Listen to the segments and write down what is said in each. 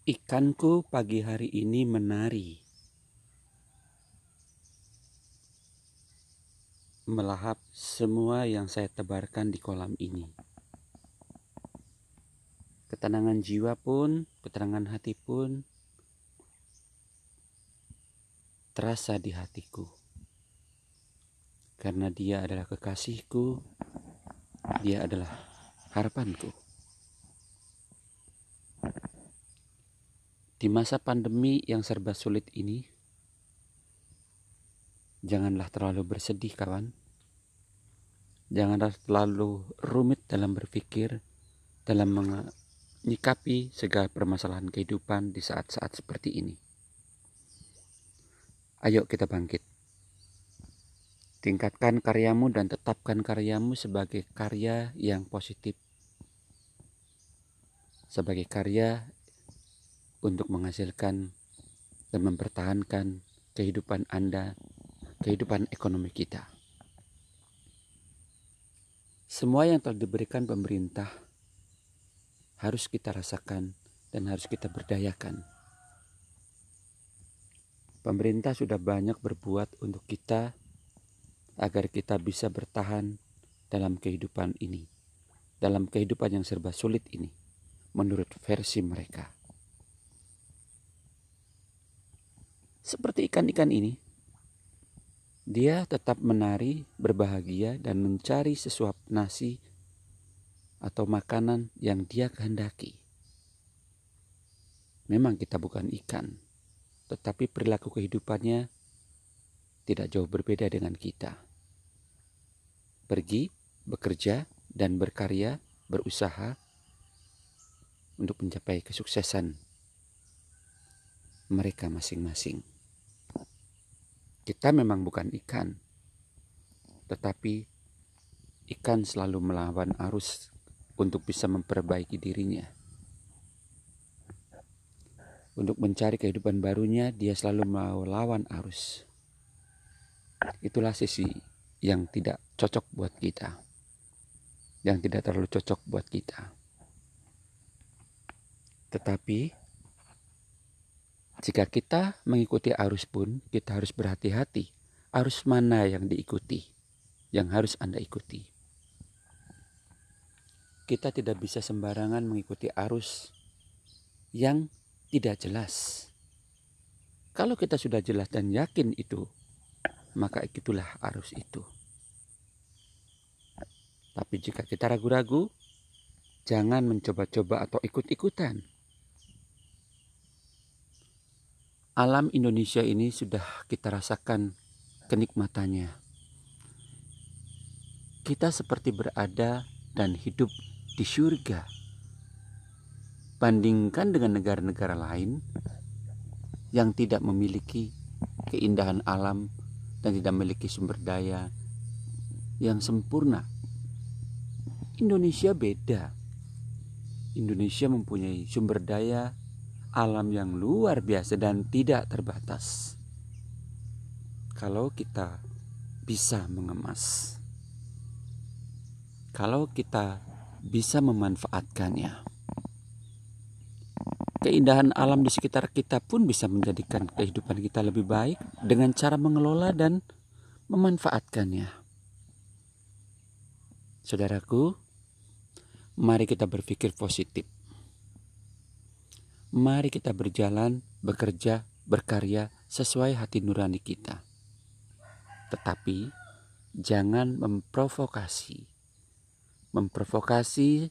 Ikanku pagi hari ini menari, melahap semua yang saya tebarkan di kolam ini. Ketenangan jiwa pun, ketenangan hati pun terasa di hatiku. Karena dia adalah kekasihku, dia adalah harapanku. Di masa pandemi yang serba sulit ini, janganlah terlalu bersedih, kawan. Janganlah terlalu rumit dalam berpikir, dalam menyikapi segala permasalahan kehidupan di saat-saat seperti ini. Ayo kita bangkit. Tingkatkan karyamu dan tetapkan karyamu sebagai karya yang positif. Sebagai karya untuk menghasilkan dan mempertahankan kehidupan Anda, kehidupan ekonomi kita. Semua yang telah diberikan pemerintah harus kita rasakan dan harus kita berdayakan. Pemerintah sudah banyak berbuat untuk kita agar kita bisa bertahan dalam kehidupan ini, dalam kehidupan yang serba sulit ini, menurut versi mereka. Seperti ikan-ikan ini, dia tetap menari, berbahagia, dan mencari sesuap nasi atau makanan yang dia kehendaki. Memang kita bukan ikan, tetapi perilaku kehidupannya tidak jauh berbeda dengan kita. Pergi, bekerja, dan berkarya, berusaha untuk mencapai kesuksesan mereka masing-masing. Kita memang bukan ikan, tetapi ikan selalu melawan arus untuk bisa memperbaiki dirinya. Untuk mencari kehidupan barunya, dia selalu melawan arus. Itulah sisi yang tidak cocok buat kita, yang tidak terlalu cocok buat kita. Tetapi jika kita mengikuti arus pun, kita harus berhati-hati. Arus mana yang diikuti, yang harus Anda ikuti. Kita tidak bisa sembarangan mengikuti arus yang tidak jelas. Kalau kita sudah jelas dan yakin itu, maka itulah arus itu. Tapi jika kita ragu-ragu, jangan mencoba-coba atau ikut-ikutan. Alam Indonesia ini sudah kita rasakan kenikmatannya. Kita seperti berada dan hidup di surga. Bandingkan dengan negara-negara lain yang tidak memiliki keindahan alam dan tidak memiliki sumber daya yang sempurna. Indonesia beda. Indonesia mempunyai sumber daya alam yang luar biasa dan tidak terbatas. Kalau kita bisa mengemas, kalau kita bisa memanfaatkannya, keindahan alam di sekitar kita pun bisa menjadikan kehidupan kita lebih baik dengan cara mengelola dan memanfaatkannya. Saudaraku, mari kita berpikir positif. Mari kita berjalan, bekerja, berkarya sesuai hati nurani kita. Tetapi jangan memprovokasi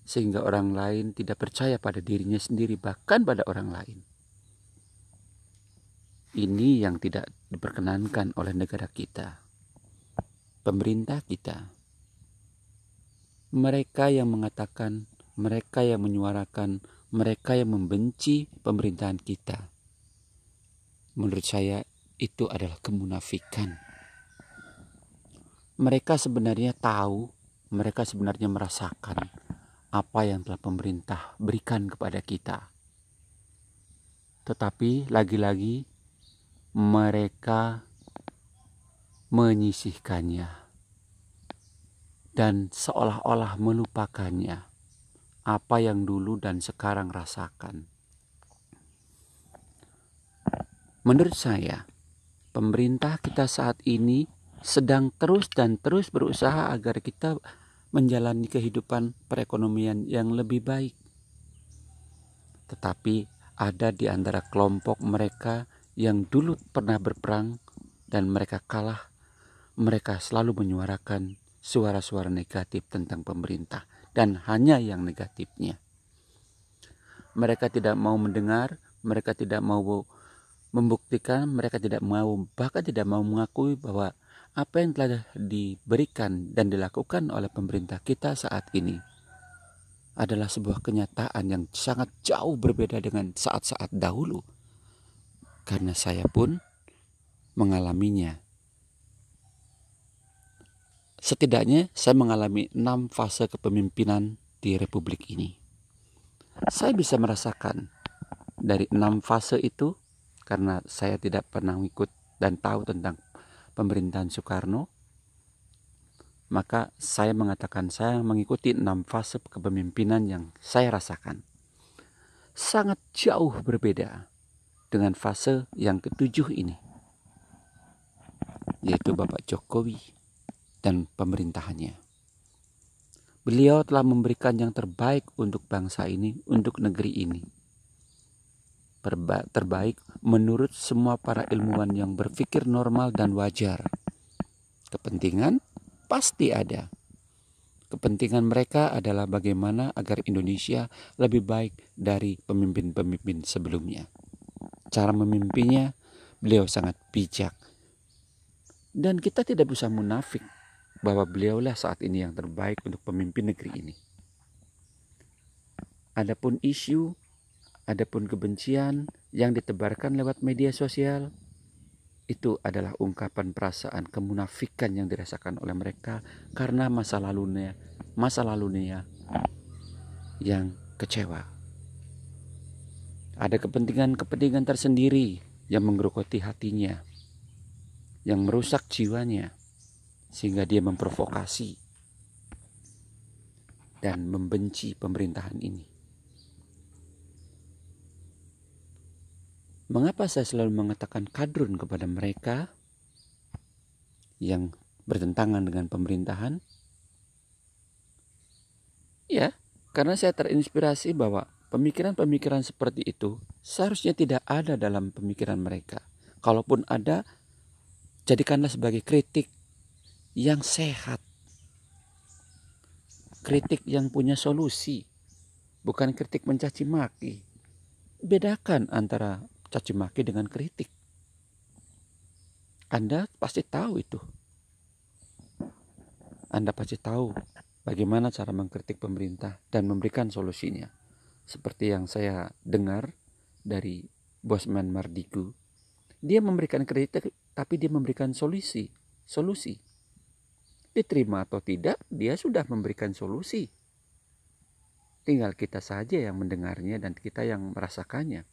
sehingga orang lain tidak percaya pada dirinya sendiri, bahkan pada orang lain. Ini yang tidak diperkenankan oleh negara kita, pemerintah kita. Mereka yang mengatakan, mereka yang menyuarakan, mereka yang membenci pemerintahan kita. Menurut saya itu adalah kemunafikan. Mereka sebenarnya tahu, mereka sebenarnya merasakan apa yang telah pemerintah berikan kepada kita. Tetapi lagi-lagi mereka menyisihkannya dan seolah-olah melupakannya apa yang dulu dan sekarang rasakan. Menurut saya, pemerintah kita saat ini sedang terus dan terus berusaha agar kita menjalani kehidupan perekonomian yang lebih baik. Tetapi ada di antara kelompok mereka yang dulu pernah berperang dan mereka kalah, mereka selalu menyuarakan suara-suara negatif tentang pemerintah dan hanya yang negatifnya. Mereka tidak mau mendengar, mereka tidak mau membuktikan, mereka tidak mau, bahkan tidak mau mengakui bahwa apa yang telah diberikan dan dilakukan oleh pemerintah kita saat ini adalah sebuah kenyataan yang sangat jauh berbeda dengan saat-saat dahulu. Karena saya pun mengalaminya. Setidaknya saya mengalami 6 fase kepemimpinan di Republik ini. Saya bisa merasakan dari 6 fase itu, karena saya tidak pernah ikut dan tahu tentang pemerintahan Soekarno, maka saya mengatakan saya mengikuti 6 fase kepemimpinan yang saya rasakan. Sangat jauh berbeda dengan fase yang ketujuh ini, yaitu Bapak Jokowi dan pemerintahannya. Beliau telah memberikan yang terbaik untuk bangsa ini, untuk negeri ini. Terbaik menurut semua para ilmuwan yang berpikir normal dan wajar. Kepentingan pasti ada. Kepentingan mereka adalah bagaimana agar Indonesia lebih baik dari pemimpin-pemimpin sebelumnya. Cara memimpinnya, beliau sangat bijak. Dan kita tidak bisa munafik bahwa beliaulah saat ini yang terbaik untuk pemimpin negeri ini. Adapun isu, adapun kebencian yang ditebarkan lewat media sosial, itu adalah ungkapan perasaan kemunafikan yang dirasakan oleh mereka karena masa lalunya yang kecewa. Ada kepentingan tersendiri yang menggerogoti hatinya, yang merusak jiwanya, sehingga dia memprovokasi dan membenci pemerintahan ini. Mengapa saya selalu mengatakan kadrun kepada mereka yang bertentangan dengan pemerintahan? Ya, karena saya terinspirasi bahwa pemikiran-pemikiran seperti itu seharusnya tidak ada dalam pemikiran mereka. Kalaupun ada, jadikanlah sebagai kritik yang sehat. Kritik yang punya solusi, bukan kritik mencaci maki. Bedakan antara caci maki dengan kritik. Anda pasti tahu itu. Anda pasti tahu bagaimana cara mengkritik pemerintah dan memberikan solusinya. Seperti yang saya dengar dari Bosman Mardigu. Dia memberikan kritik, tapi dia memberikan solusi. Diterima atau tidak, dia sudah memberikan solusi. Tinggal kita saja yang mendengarnya dan kita yang merasakannya.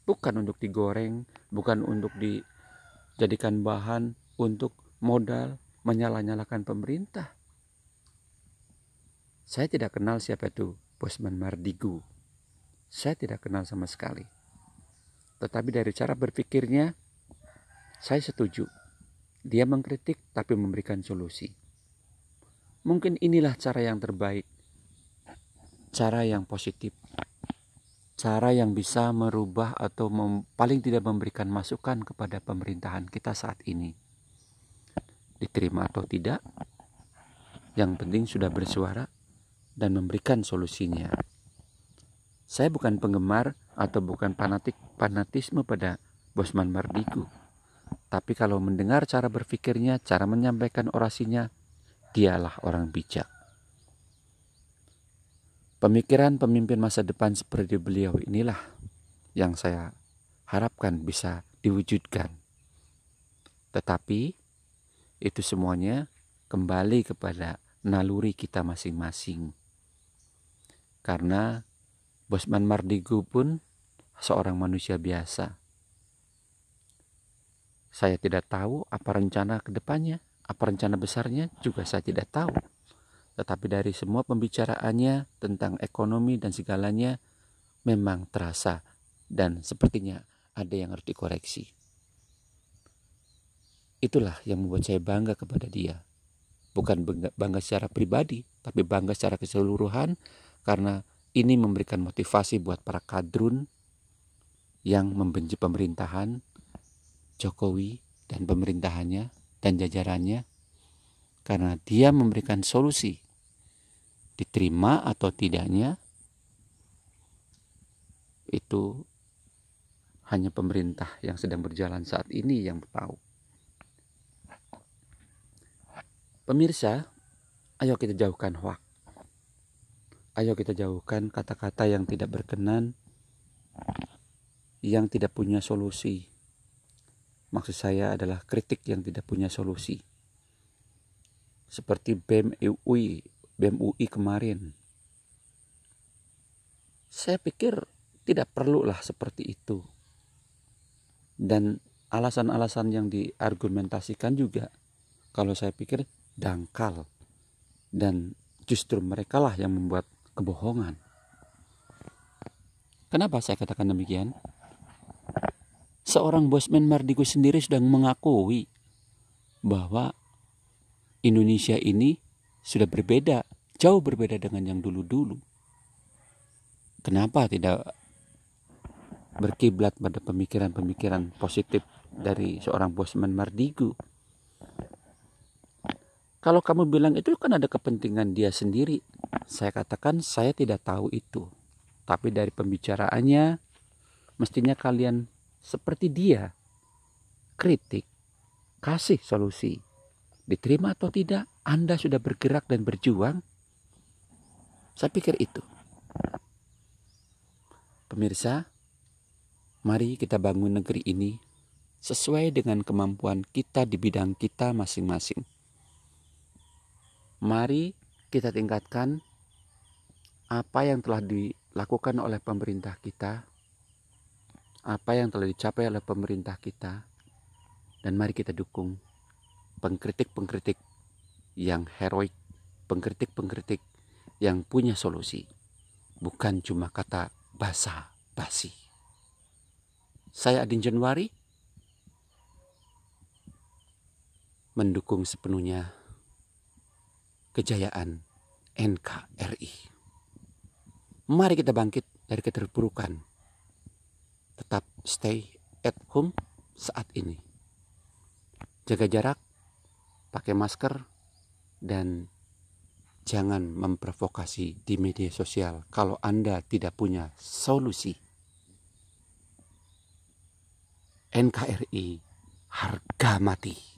Bukan untuk digoreng, bukan untuk dijadikan bahan untuk modal menyalah-nyalakan pemerintah. Saya tidak kenal siapa itu Bosman Mardigu. Saya tidak kenal sama sekali. Tetapi dari cara berpikirnya, saya setuju. Dia mengkritik tapi memberikan solusi. Mungkin inilah cara yang terbaik. Cara yang positif. Cara yang bisa merubah atau paling tidak memberikan masukan kepada pemerintahan kita saat ini. Diterima atau tidak, yang penting sudah bersuara dan memberikan solusinya. Saya bukan penggemar atau bukan fanatisme pada Bosman Mardigu. Tapi kalau mendengar cara berpikirnya, cara menyampaikan orasinya, dialah orang bijak. Pemikiran pemimpin masa depan seperti beliau inilah yang saya harapkan bisa diwujudkan. Tetapi itu semuanya kembali kepada naluri kita masing-masing. Karena Bosman Mardigu pun seorang manusia biasa. Saya tidak tahu apa rencana ke depannya, apa rencana besarnya juga saya tidak tahu. Tetapi dari semua pembicaraannya tentang ekonomi dan segalanya memang terasa dan sepertinya ada yang harus dikoreksi. Itulah yang membuat saya bangga kepada dia. Bukan bangga secara pribadi, tapi bangga secara keseluruhan, karena ini memberikan motivasi buat para kadrun yang membenci pemerintahan Jokowi dan pemerintahannya dan jajarannya, karena dia memberikan solusi. Diterima atau tidaknya itu hanya pemerintah yang sedang berjalan saat ini yang tahu. Pemirsa, ayo kita jauhkan hoak. Ayo kita jauhkan kata-kata yang tidak berkenan, yang tidak punya solusi. Maksud saya adalah kritik yang tidak punya solusi. Seperti BEM UI kemarin. Saya pikir tidak perlulah seperti itu. Dan alasan-alasan yang diargumentasikan juga, kalau saya pikir dangkal. Dan justru merekalah yang membuat kebohongan. Kenapa saya katakan demikian? Seorang Bosman Mardigu sendiri sudah mengakui bahwa Indonesia ini sudah berbeda, jauh berbeda dengan yang dulu-dulu. Kenapa tidak berkiblat pada pemikiran-pemikiran positif dari seorang Bosman Mardigu? Kalau kamu bilang itu kan ada kepentingan dia sendiri. Saya katakan saya tidak tahu itu. Tapi dari pembicaraannya, mestinya kalian seperti dia. Kritik, kasih solusi. Diterima atau tidak, Anda sudah bergerak dan berjuang. Saya pikir itu. Pemirsa, mari kita bangun negeri ini sesuai dengan kemampuan kita di bidang kita masing-masing. Mari kita tingkatkan apa yang telah dilakukan oleh pemerintah kita, apa yang telah dicapai oleh pemerintah kita, dan mari kita dukung pengkritik-pengkritik yang heroik, pengkritik-pengkritik yang punya solusi, bukan cuma kata basa-basi. Saya Adin Januari mendukung sepenuhnya kejayaan NKRI. Mari kita bangkit dari keterpurukan. Tetap stay at home saat ini. Jaga jarak, pakai masker, dan jangan memprovokasi di media sosial kalau Anda tidak punya solusi. NKRI harga mati.